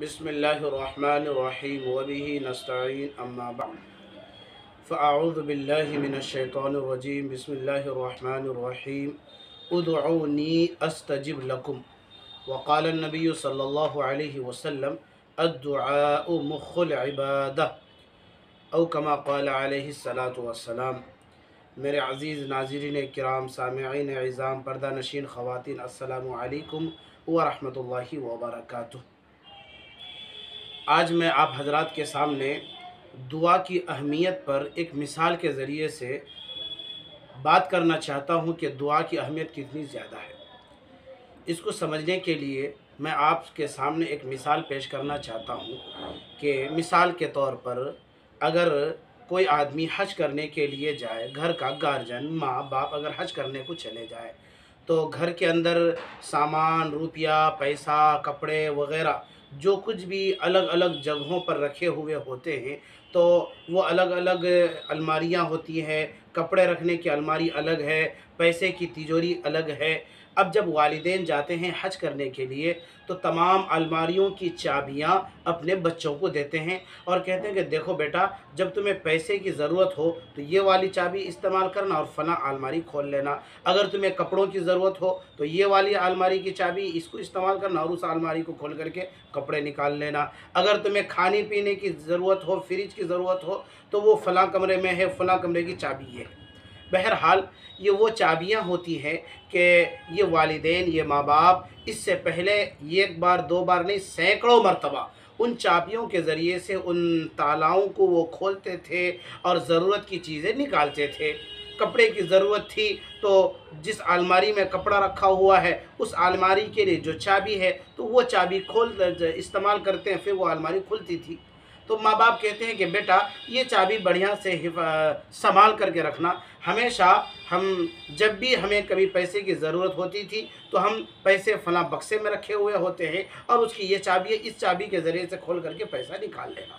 बिस्मिल्लाहिर्रहमानिर्रहीम वबिही नस्तईन अम्मा बअद फ़अऊज़ु बिल्लाहि मिनश्शैतानिर्रजीम बिस्मिल्लाहिर्रहमानिर्रहीम उदऊनी अस्तजिब लकुम वक़ाल नबी सल्लल्लाहु अलैहि वसल्लम अद्दुआउ मुख़्खुल इबादह औ कमा क़ाल अलैहि सलातु वस्सलाम। मेरे अज़ीज़ नाज़रीन किराम सामिईन इज़ाम पर्दा नशीन ख़वातीन अस्सलामु अलैकुम व रहमतुल्लाहि व बरकातुहू। आज मैं आप हज़रात के सामने दुआ की अहमियत पर एक मिसाल के ज़रिए से बात करना चाहता हूँ कि दुआ की अहमियत कितनी ज़्यादा है। इसको समझने के लिए मैं आपके सामने एक मिसाल पेश करना चाहता हूँ कि मिसाल के तौर पर अगर कोई आदमी हज करने के लिए जाए, घर का गार्जियन माँ बाप अगर हज करने को चले जाए तो घर के अंदर सामान, रुपया, पैसा, कपड़े वग़ैरह जो कुछ भी अलग अलग जगहों पर रखे हुए होते हैं तो वो अलग अलग अलमारियां होती हैं। कपड़े रखने की अलमारी अलग है, पैसे की तिजोरी अलग है। अब जब वालिदैन जाते हैं हज करने के लिए तो तमाम अलमारियों की चाबियां अपने बच्चों को देते हैं और कहते हैं कि देखो बेटा, जब तुम्हें पैसे की ज़रूरत हो तो ये वाली चाबी इस्तेमाल करना और फला अलमारी खोल लेना। अगर तुम्हें कपड़ों की ज़रूरत हो तो ये वाली अलमारी की चाबी इसको इस्तेमाल करना और उस अलमारी को खोल करके कपड़े निकाल लेना। अगर तुम्हें खाने पीने की ज़रूरत हो, फ्रिज की ज़रूरत हो तो वो फ़लाँ कमरे में है, फ़लाँ कमरे की चाबी ये है। बहरहाल ये वो चाबियां होती हैं कि ये वालिदैन, ये माँ बाप इससे पहले एक बार दो बार नहीं, सैकड़ों मरतबा उन चाबियों के ज़रिए से उन तालाओं को वो खोलते थे और ज़रूरत की चीज़ें निकालते थे। कपड़े की ज़रूरत थी तो जिस अलमारी में कपड़ा रखा हुआ है उस अलमारी के लिए जो चाबी है तो वो चाबी खोल इस्तेमाल करते हैं, फिर वो अलमारी खुलती थी। तो माँ बाप कहते हैं कि बेटा ये चाबी बढ़िया से संभाल करके रखना। हमेशा हम जब भी हमें कभी पैसे की ज़रूरत होती थी तो हम पैसे फला बक्से में रखे हुए होते हैं और उसकी ये चाबी है, इस चाबी के ज़रिए से खोल करके पैसा निकाल लेना।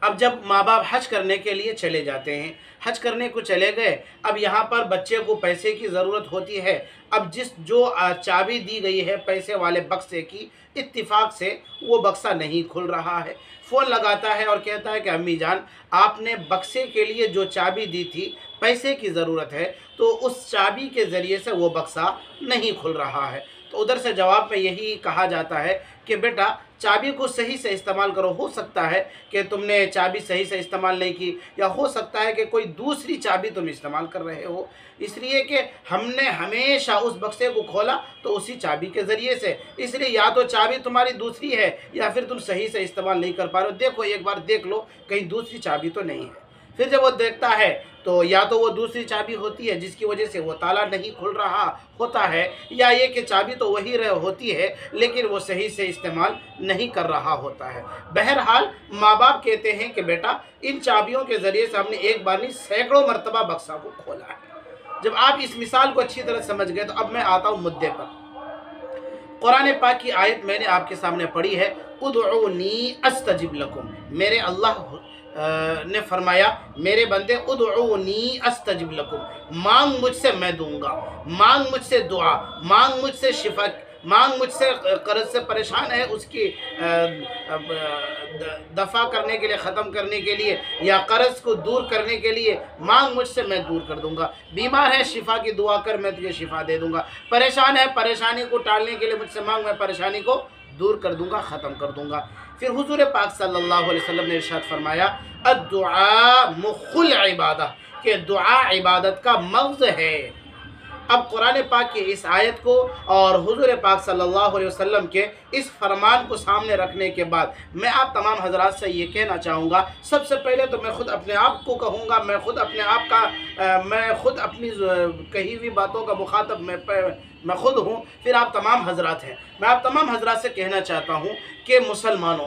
अब जब माँ बाप हज करने के लिए चले जाते हैं, हज करने को चले गए, अब यहाँ पर बच्चे को पैसे की ज़रूरत होती है। अब जो चाबी दी गई है पैसे वाले बक्से की, इत्तिफाक से वो बक्सा नहीं खुल रहा है। फ़ोन लगाता है और कहता है कि अम्मी जान, आपने बक्से के लिए जो चाबी दी थी, पैसे की ज़रूरत है तो उस चाबी के ज़रिए से वो बक्सा नहीं खुल रहा है। तो उधर से जवाब में यही कहा जाता है कि बेटा चाबी को सही से इस्तेमाल करो। हो सकता है कि तुमने चाबी सही से इस्तेमाल नहीं की, या हो सकता है कि कोई दूसरी चाबी तुम इस्तेमाल कर रहे हो, इसलिए कि हमने हमेशा उस बक्से को खोला तो उसी चाबी के ज़रिए से, इसलिए या तो चाबी तुम्हारी दूसरी है या फिर तुम सही से इस्तेमाल नहीं कर पा रहे हो। देखो, एक बार देख लो कहीं दूसरी चाबी तो नहीं है। फिर जब वो देखता है तो या तो वो दूसरी चाबी होती है जिसकी वजह से वो ताला नहीं खुल रहा होता है, या ये कि चाबी तो वही होती है लेकिन वो सही से इस्तेमाल नहीं कर रहा होता है। बहरहाल माँ बाप कहते हैं कि बेटा इन चाबियों के ज़रिए से हमने एक बार नहीं सैकड़ों मरतबा बक्सा को खोला है। जब आप इस मिसाल को अच्छी तरह समझ गए तो अब मैं आता हूँ मुद्दे पर। कुरान पाक की आयत मैंने आपके सामने पढ़ी है, उदऊनी अस्तजिब लकुम। मेरे अल्लाह ने फरमाया, मेरे बंदे उदऊनी अस्तजिब लकुम, मांग मुझसे मैं दूंगा, मांग मुझसे दुआ, मांग मुझसे शिफा, मांग मुझसे कर्ज से परेशान है उसकी दफ़ा करने के लिए, ख़त्म करने के लिए, या कर्ज को दूर करने के लिए मांग मुझसे मैं दूर कर दूंगा। बीमार है, शिफा की दुआ कर, मैं तुझे शिफा दे दूंगा। परेशान है, परेशानी को टालने के लिए मुझसे मांग, मैं परेशानी को दूर कर दूंगा, ख़त्म कर दूंगा। फिर हुजूर पाक सल्लल्लाहु अलैहि वसल्लम ने इरशाद फरमाया, अद्दुआ मुख़्खुल इबादह, कि दुआ इबादत का मग़ज़ है। अब कुरान पाक की इस आयत को और हुजूर पाक सल्लल्लाहु अलैहि वसल्लम के इस फरमान को सामने रखने के बाद मैं आप तमाम हजरात से ये कहना चाहूँगा, सबसे पहले तो मैं ख़ुद अपने आप को कहूँगा, मैं ख़ुद अपने आप का मैं ख़ुद अपनी कही हुई बातों का मुखातब मैं ख़ुद हूँ, फिर आप तमाम हजरात हैं। मैं आप तमाम हजरात से कहना चाहता हूँ कि मुसलमानों,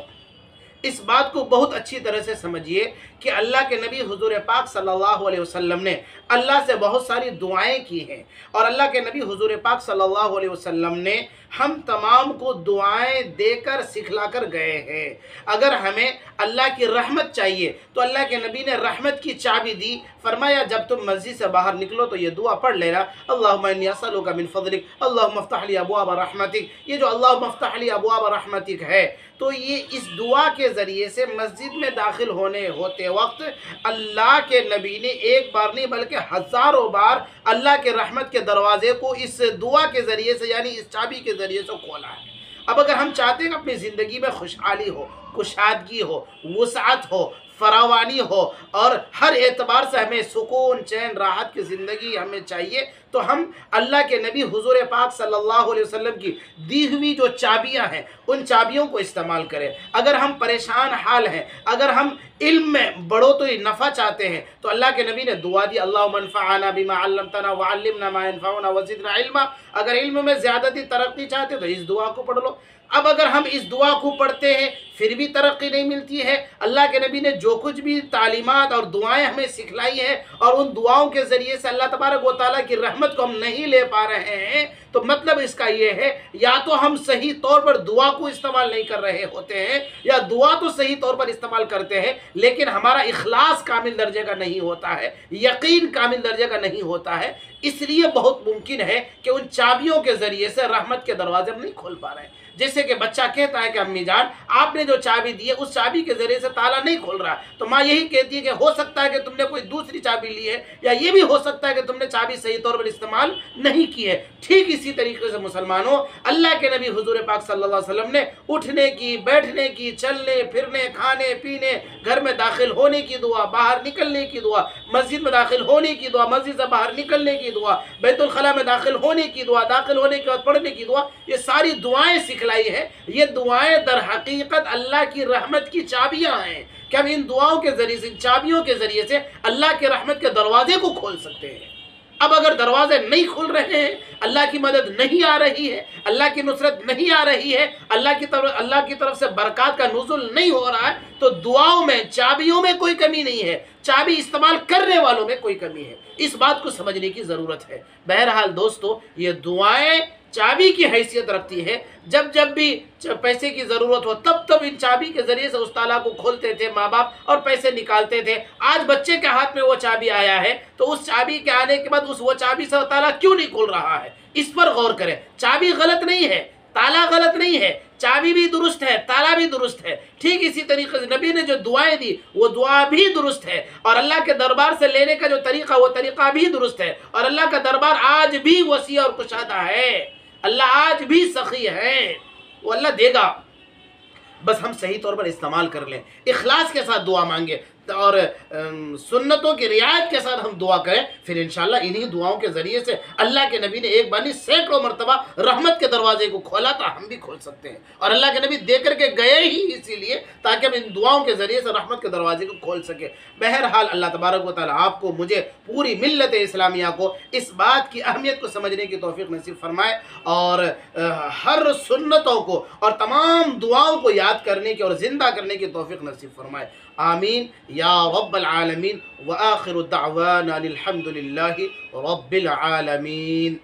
इस बात को बहुत अच्छी तरह से समझिए कि अल्लाह के नबी हुजूर पाक सल्लल्लाहु अलैहि वसल्लम ने अल्लाह से बहुत सारी दुआएं की हैं, और अल्लाह के नबी हुजूर पाक सल्लल्लाहु अलैहि वसल्लम ने हम तमाम को दुआएं देकर सिखलाकर गए हैं। अगर हमें अल्लाह की रहमत चाहिए तो अल्लाह के नबी ने रहमत की चाबी दी। फरमाया जब तुम मस्जिद से बाहर निकलो तो ये दुआ पढ़ लेना, अल्लाहुम्मा इन्नी अस्अलुका मिन फज़लिक अल्लाहुम्मा इफ्तह ली अबवाब रहमतिक। ये जो अल्लाहुम्मा इफ्तह ली अबवाब रहमतिक है, तो ये इस दुआ के ज़रिए से मस्जिद में दाखिल होते वक्त अल्लाह के नबी ने एक बार नहीं बल्कि हज़ारों बार अल्लाह के रहमत के दरवाज़े को इस दुआ के ज़रिए से, यानी इस चाबी के ज़रिए से खोला है। अब अगर हम चाहते हैं कि अपनी ज़िंदगी में खुशहाली हो, कुशादगी हो, वुसअत हो, फरावानी हो और हर एतबार से हमें सुकून, चैन, राहत की ज़िंदगी हमें चाहिए, तो हम अल्लाह के नबी हुजूर पाक सल्लल्लाहु अलैहि वसल्लम की दी हुई जो चाबियां हैं उन चाबियों को इस्तेमाल करें। अगर हम परेशान हाल हैं, अगर हम इल्म में बढ़ोतरी नफ़ा चाहते हैं, तो अल्लाह के नबी ने दुआ दी, अल्लाहुम्मा अन्फ़अना बिमा अल्लमतना व अल्लिमना मा यनफ़अुना व ज़िदना इल्मा। अगर इल्म में ज़्यादती तरक्की चाहते हो तो इस दुआ को पढ़ लो। अब अगर हम इस दुआ को पढ़ते हैं फिर भी तरक्की नहीं मिलती है, अल्लाह के नबी ने जो कुछ भी तालीमात और दुआएं हमें सिखलाई हैं और उन दुआओं के ज़रिए से अल्लाह तबारक व तआला की रहमत को हम नहीं ले पा रहे हैं, तो मतलब इसका ये है या तो हम सही तौर पर दुआ को इस्तेमाल नहीं कर रहे होते हैं, या दुआ तो सही तौर पर इस्तेमाल करते हैं लेकिन हमारा इखलास कामिल दर्जे का नहीं होता है, यकीन कामिल दर्जे का नहीं होता है। इसलिए बहुत मुमकिन है कि उन चाबियों के ज़रिए से रहमत के दरवाजे हम नहीं खोल पा रहे हैं। जैसे कि बच्चा कहता है कि अम्मी जान आपने जो चाबी दी है उस चाबी के ज़रिए से ताला नहीं खोल रहा, तो माँ यही कहती है कि हो सकता है कि तुमने कोई दूसरी चाबी ली है, या ये भी हो सकता है कि तुमने चाबी सही तौर पर इस्तेमाल नहीं की है। ठीक इसी तरीके से मुसलमानों, अल्लाह के नबी हुजूर पाक सल्लल्लाहु अलैहि वसल्लम ने उठने की, बैठने की, चलने फिरने, खाने पीने, घर में दाखिल होने की दुआ, बाहर निकलने की दुआ, मस्जिद में दाखिल होने की दुआ, मस्जिद से बाहर निकलने की दुआ, बैतुल खला में दाखिल होने की दुआ, दाखिल होने के बाद पढ़ने की दुआ, ये सारी दुआएं सिखलाई है। ये दुआएं दर हकीकत अल्लाह की रहमत की चाबियां हैं कि हम इन दुआओं के जरिए से, इन चाबियों के जरिए से अल्लाह के रहमत के दरवाजे को खोल सकते हैं। अब अगर दरवाजे नहीं खुल रहे हैं, अल्लाह की मदद नहीं आ रही है, अल्लाह की नुसरत नहीं आ रही है, अल्लाह की तरफ से बरकत का नुज़ुल नहीं हो रहा है, तो दुआओं में, चाबियों में कोई कमी नहीं है, चाबी इस्तेमाल करने वालों में कोई कमी है। इस बात को समझने की ज़रूरत है। बहरहाल दोस्तों, ये दुआएं चाबी की हैसियत रखती है। जब जब भी पैसे की ज़रूरत हो तब तब इन चाबी के ज़रिए से उस ताला को खोलते थे माँ बाप और पैसे निकालते थे। आज बच्चे के हाथ में वो चाबी आया है, तो उस चाबी के आने के बाद वो चाबी से ताला क्यों नहीं खुल रहा है, इस पर गौर करें। चाबी गलत नहीं है, ताला गलत नहीं है, चाबी भी दुरुस्त है, ताला भी दुरुस्त है। ठीक इसी तरीके से नबी ने जो दुआएं दी वो दुआ भी दुरुस्त है, और अल्लाह के दरबार से लेने का जो तरीका वो तरीका भी दुरुस्त है, और अल्लाह का दरबार आज भी वसी और कुशादा है। अल्लाह आज भी सखी है, वो अल्लाह देगा, बस हम सही तौर पर इस्तेमाल कर लें, इखलास के साथ दुआ मांगे और सुन्नतों की रियायत के साथ हम दुआ करें, फिर इंशाल्लाह इन्हीं दुआओं के ज़रिए से अल्लाह के नबी ने एक बार नहीं सैकड़ों मरतबा रहमत के दरवाजे को खोला था, हम भी खोल सकते हैं। और अल्लाह के नबी दे करके गए ही इसीलिए ताकि हम इन दुआओं के ज़रिए से रहमत के दरवाजे को खोल सके। बहरहाल अल्लाह तबारक व तआला आपको, मुझे, पूरी मिल्लत इस्लामिया को इस बात की अहमियत को समझने की तौफीक नसीब फरमाए और हर सुन्नतों को और तमाम दुआओं को याद करने की और ज़िंदा करने की तौफीक नसीब फरमाए। आमीन या रब्बल आलमीन व आखिरु दावाना अनिल हम्दुलिल्लाहि रब्बिल आलमीन।